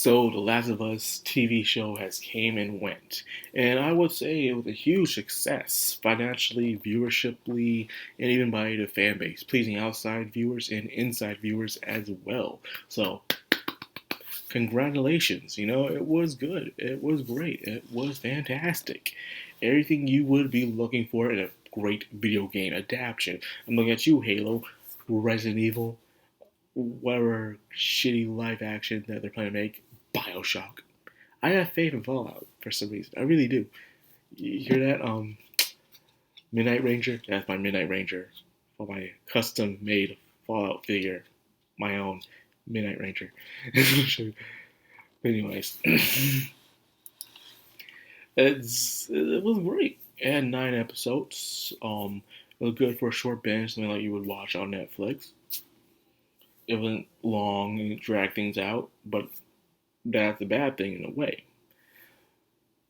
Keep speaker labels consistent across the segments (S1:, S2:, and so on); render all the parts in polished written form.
S1: So, The Last of Us TV show has came and went, and I would say it was a huge success financially, viewershiply, and even by the fan base, pleasing outside viewers and inside viewers as well. So, congratulations! It was good, it was great, it was fantastic. Everything you would be looking for in a great video game adaptation. I'm looking at you, Halo, Resident Evil, whatever shitty live action that they're planning to make, Bioshock. I have faith in Fallout for some reason. I really do. You hear that? Midnight Ranger. That's my Midnight Ranger for my custom made Fallout figure. My own Midnight Ranger. Anyways, it was great. It had 9 episodes. It was good for a short binge, something like you would watch on Netflix. It wasn't long and it dragged things out, but that's a bad thing in a way.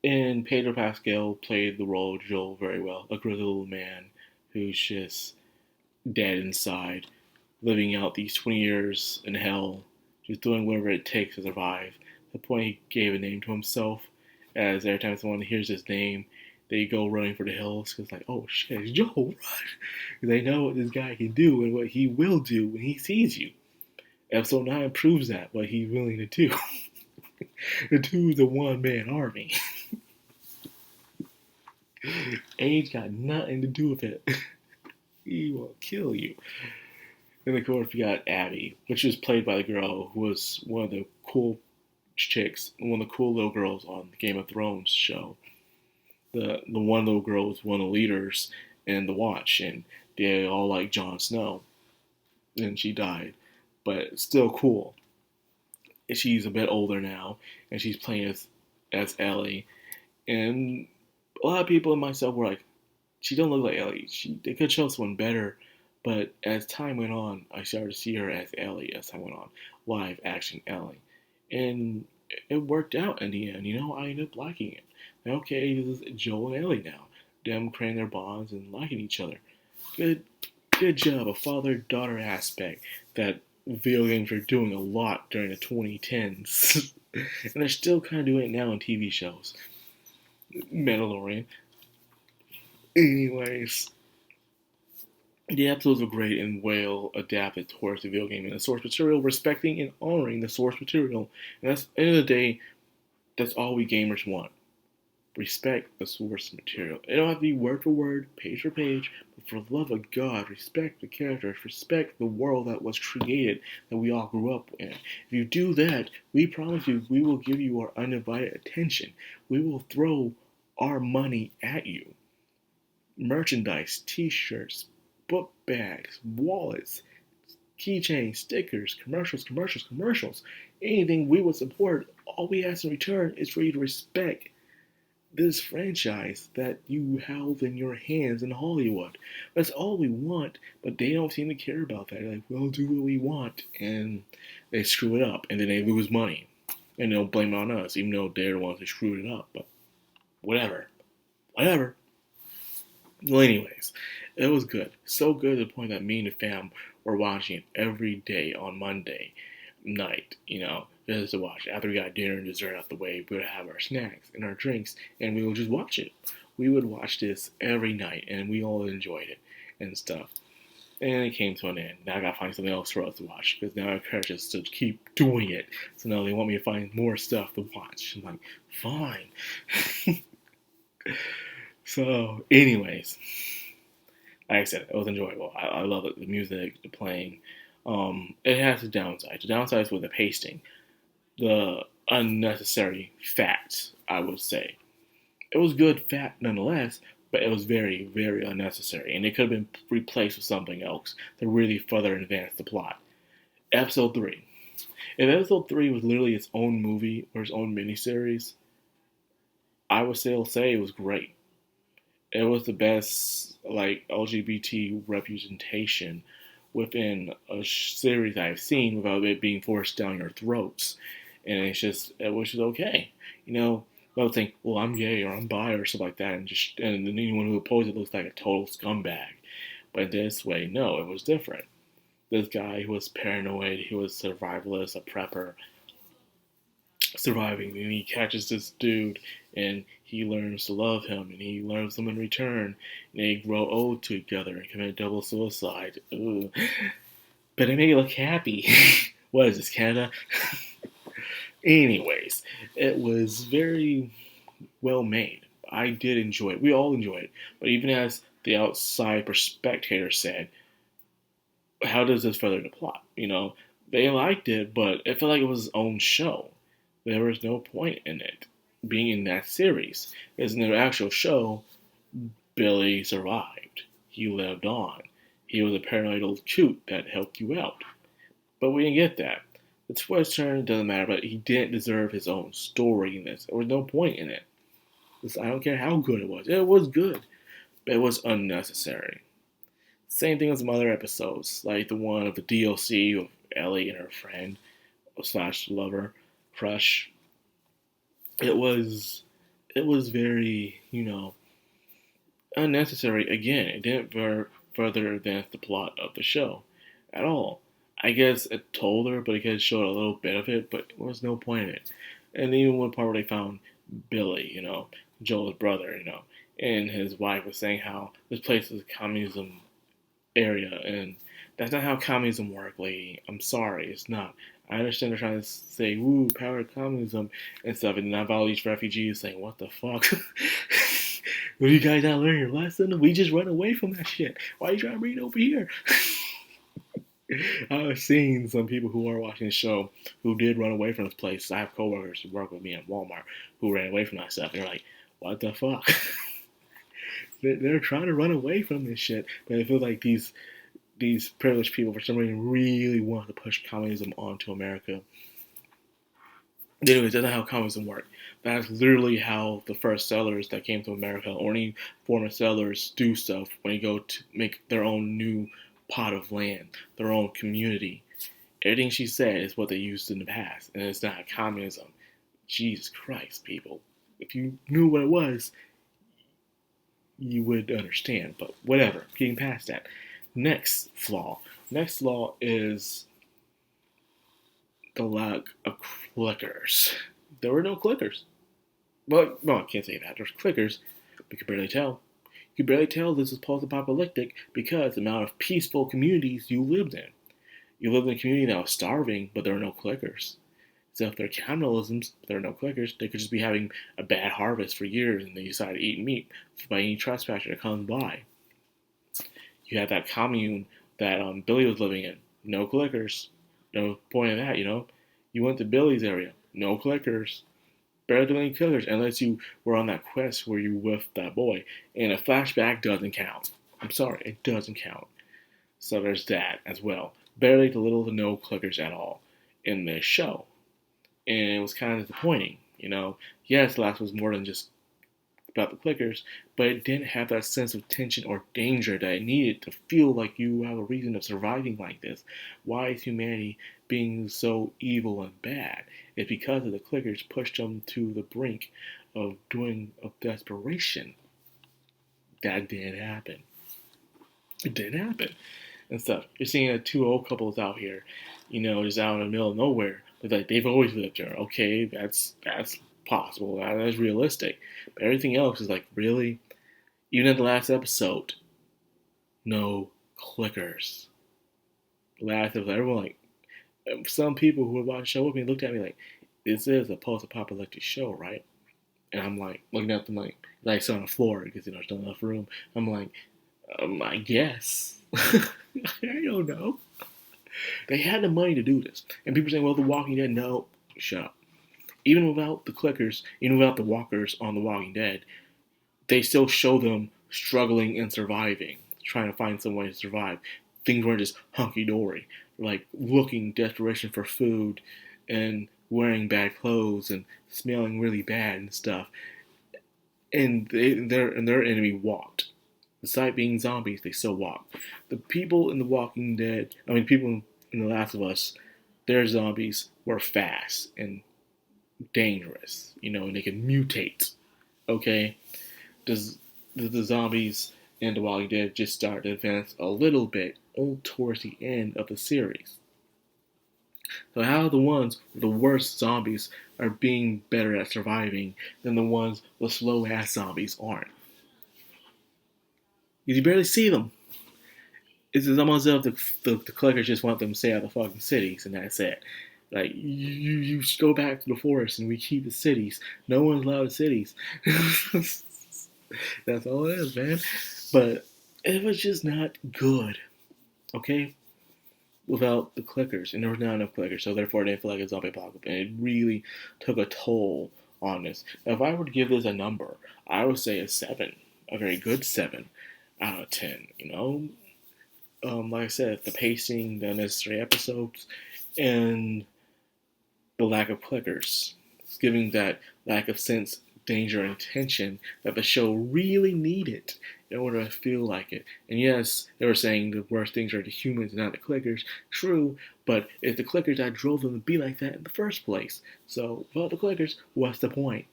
S1: And Pedro Pascal played the role of Joel very well, a grizzled little man who's just dead inside, living out these 20 years in hell, just doing whatever it takes to survive. At the point he gave a name to himself, as every time someone hears his name, they go running for the hills, because like, oh shit, it's Joel, run! They know what this guy can do and what he will do when he sees you. Episode 9 proves that, what he's willing to do. The two's a one-man army. Age got nothing to do with it. He will kill you. And of course, we got Abby, which was played by the girl who was one of the cool chicks, one of the cool little girls on the Game of Thrones show. The one little girl was one of the leaders in the Watch, and they all like Jon Snow. And she died, but still cool. She's a bit older now, and she's playing as Ellie. And a lot of people and myself were like, she don't look like Ellie. They could show someone better. But as time went on, I started to see her as Ellie as time went on, live action Ellie, and it worked out in the end. I ended up liking it. Okay, this is Joel and Ellie now. Them creating their bonds and liking each other. Good job, a father-daughter aspect that video games were doing a lot during the 2010s, and they're still kind of doing it now in TV shows. Mandalorian. Anyways, the episodes were great and well adapted towards the video game and the source material, respecting and honoring the source material. And that's, at the end of the day, that's all we gamers want. Respect the source material. It don't have to be word for word, page for page, but for the love of God, respect the characters, respect the world that was created, that we all grew up in. If you do that, we promise you, we will give you our undivided attention. We will throw our money at you. Merchandise, t-shirts, book bags, wallets, keychains, stickers, commercials. Anything we would support, all we ask in return is for you to respect this franchise that you held in your hands in Hollywood. That's all we want, but they don't seem to care about that. They're like, we'll do what we want, and they screw it up, and then they lose money. And they'll blame it on us, even though they're the ones who screwed it up. But whatever. Well, anyways, it was good. So good to the point that me and the fam were watching it every day on Monday night, just to watch. After we got dinner and dessert out the way, we would have our snacks and our drinks, and we would just watch it. We would watch this every night, and we all enjoyed it and stuff. And it came to an end. Now I gotta find something else for us to watch, because now our characters to keep doing it. So now they want me to find more stuff to watch. I'm like, fine. So, anyways, like I said, it was enjoyable. I love it. The music, the playing. It has its downsides. The downsides were the pasting, the unnecessary fat, I would say. It was good fat nonetheless, but it was very, very unnecessary, and it could have been replaced with something else to really further advance the plot. Episode 3. If Episode 3 was literally its own movie or its own miniseries, I would still say it was great. It was the best LGBT representation within a series I've seen without it being forced down your throats. And it was just okay. They'll think, well, I'm gay or I'm bi or something like that, and anyone who opposes it looks like a total scumbag. But this way, no, it was different. This guy who was paranoid, he was a survivalist, a prepper, surviving, and he catches this dude, and he learns to love him, and he loves him in return, and they grow old together and commit double suicide. Ugh. But they make it look happy. What is this, Canada? Anyways, it was very well made. I did enjoy it. We all enjoyed it. But even as the outside spectator said, how does this further the plot? They liked it, but it felt like it was its own show. There was no point in it being in that series. Because in the actual show, Billy survived. He lived on. He was a paranoid old coot that helped you out. But we didn't get that. The twist turn doesn't matter, but he didn't deserve his own story in this. There was no point in it. I don't care how good it was. It was good, but it was unnecessary. Same thing with some other episodes, like the one of the DLC of Ellie and her friend slash lover crush. It was very unnecessary. Again, it didn't further advance the plot of the show at all. I guess it told her, but it showed a little bit of it, but there was no point in it. And even one part where they found Billy, Joel's brother, and his wife was saying how this place is a communism area, and that's not how communism works, lady. I'm sorry, it's not. I understand they're trying to say, woo, power of communism and stuff, and now all these refugees saying, what the fuck? Well, you guys not learn your lesson? We just run away from that shit. Why are you trying to bring it over here? I've seen some people who are watching the show who did run away from this place. I have coworkers who work with me at Walmart who ran away from that stuff. They're like, what the fuck? They're trying to run away from this shit, but it feels like these privileged people, for some reason, really want to push communism onto America. Anyways, that's not how communism works. That's literally how the first settlers that came to America, or any former settlers, do stuff when they go to make their own new pot of land, their own community. Everything she said is what they used in the past, and it's not communism. Jesus Christ, people. If you knew what it was, you would understand, but whatever, getting past that. Next flaw is the lack of clickers. There were no clickers. Well, no, I can't say that. There's clickers, but you can barely tell. You can barely tell this is post-apocalyptic because the amount of peaceful communities you lived in. You lived in a community that was starving, but there were no clickers. So if they're cannibalisms, there are no clickers, they could just be having a bad harvest for years and they decide to eat meat by any trespasser that comes by. You have that commune that Billy was living in. No clickers. No point in that, You went to Billy's area. No clickers. Barely any clickers unless you were on that quest where you whiffed that boy. And a flashback doesn't count. I'm sorry, it doesn't count. So there's that as well. Barely to little to no clickers at all in this show. And it was kind of disappointing, Yes, the last was more than just about the clickers, but it didn't have that sense of tension or danger that it needed to feel like you have a reason of surviving like this. Why is humanity being so evil and bad? It's because of the clickers pushed them to the brink of desperation. That didn't happen. It didn't happen. And stuff. You're seeing two old couples out here, just out in the middle of nowhere. But like they've always lived there. Okay, that's possible. That's realistic. But everything else is like, really? Even in the last episode, no clickers. The last episode, everyone like, some people who were watching the show with me looked at me like, this is a post-apocalyptic show, right? And I'm like, looking at them like it's on the floor because there's not enough room. I'm like, I guess. I don't know. They had the money to do this. And people saying, well, The Walking Dead, no, shut up. Even without the clickers, even without the walkers on The Walking Dead, they still show them struggling and surviving, trying to find some way to survive. Things weren't just hunky-dory, like looking desperation for food and wearing bad clothes and smelling really bad and stuff. And their enemy walked. Despite being zombies, they still walk. The people in The Walking Dead, people in The Last of Us, their zombies were fast and dangerous, and they can mutate. Okay, does the zombies in The Walking Dead just start to advance a little bit towards the end of the series? So how the ones with the worst zombies are being better at surviving than the ones with slow ass zombies aren't? Because you barely see them. It's almost as if the clickers just want them to stay out of the fucking cities and that's it. Like you go back to the forest and we keep the cities. No one's allowed the cities. That's all it is, man. But it was just not good. Okay, without the clickers, and there was not enough clickers, so therefore they feel like a zombie apocalypse, and it really took a toll on this. Now, if I were to give this a number, I would say a 7, a very good 7 out of 10. You know, like I said, the pacing, the unnecessary episodes, and the lack of clickers, it's giving that lack of sense, danger, and tension that the show really needed in order to feel like it. And yes, they were saying the worst things are the humans, not the clickers. True, but it's the clickers that drove them to be like that in the first place. So, without the clickers, what's the point?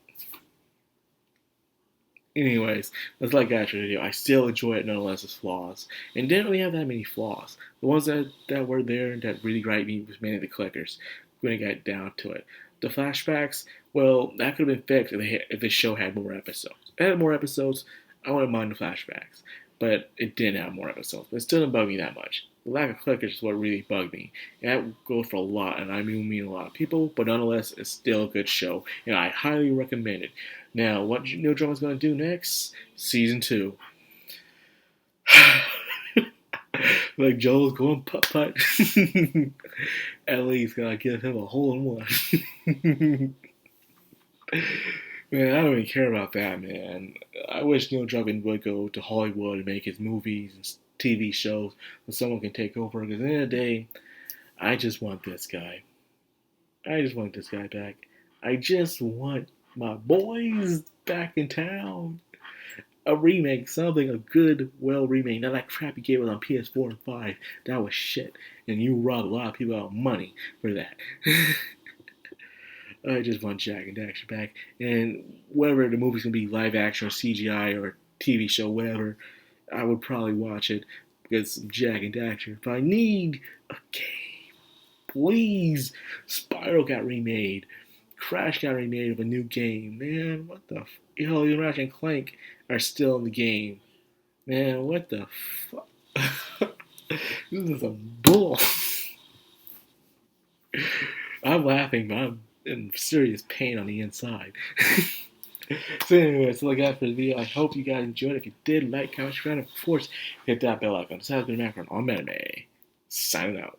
S1: Anyways, that's like after the video. I still enjoy it nonetheless as flaws. And didn't really have that many flaws. The ones that were there that really griped me was mainly the clickers when it got down to it. The flashbacks, well, that could have been fixed if the show had more episodes. If it had more episodes, I wouldn't mind the flashbacks. But it didn't have more episodes. But it still didn't bug me that much. The lack of clickers is what really bugged me. And that goes for a lot, and I mean a lot of people, but nonetheless, it's still a good show, and I highly recommend it. Now, what New Drama's going to do next? Season 2. Like Joel's going putt-putt. Ellie's going to give him a hole-in-one. Man, I don't even care about that, man. I wish Neil Druckmann would go to Hollywood and make his movies and TV shows so someone can take over. Because at the end of the day, I just want this guy. I just want this guy back. I just want my boys back in town. A remake, something, a good, well remake. Not that crap you gave us on PS4 and 5. That was shit. And you robbed a lot of people out of money for that. I just want Jak and Daxter back. And whether the movie's going to be live action or CGI or TV show, whatever, I would probably watch it because Jak and Daxter. If I need a game, please. Spyro got remade. Crash got remade of a new game. Man, what the hell? Ratchet and Clank are still in the game. Man, what the fuck? This is some bull. I'm laughing, but I'm in serious pain on the inside. So anyway, that's all I got for the video. I hope you guys enjoyed it. If you did, like, comment, subscribe, and of course, hit that bell icon. This has been Madcrownxox on Anime. Signing out.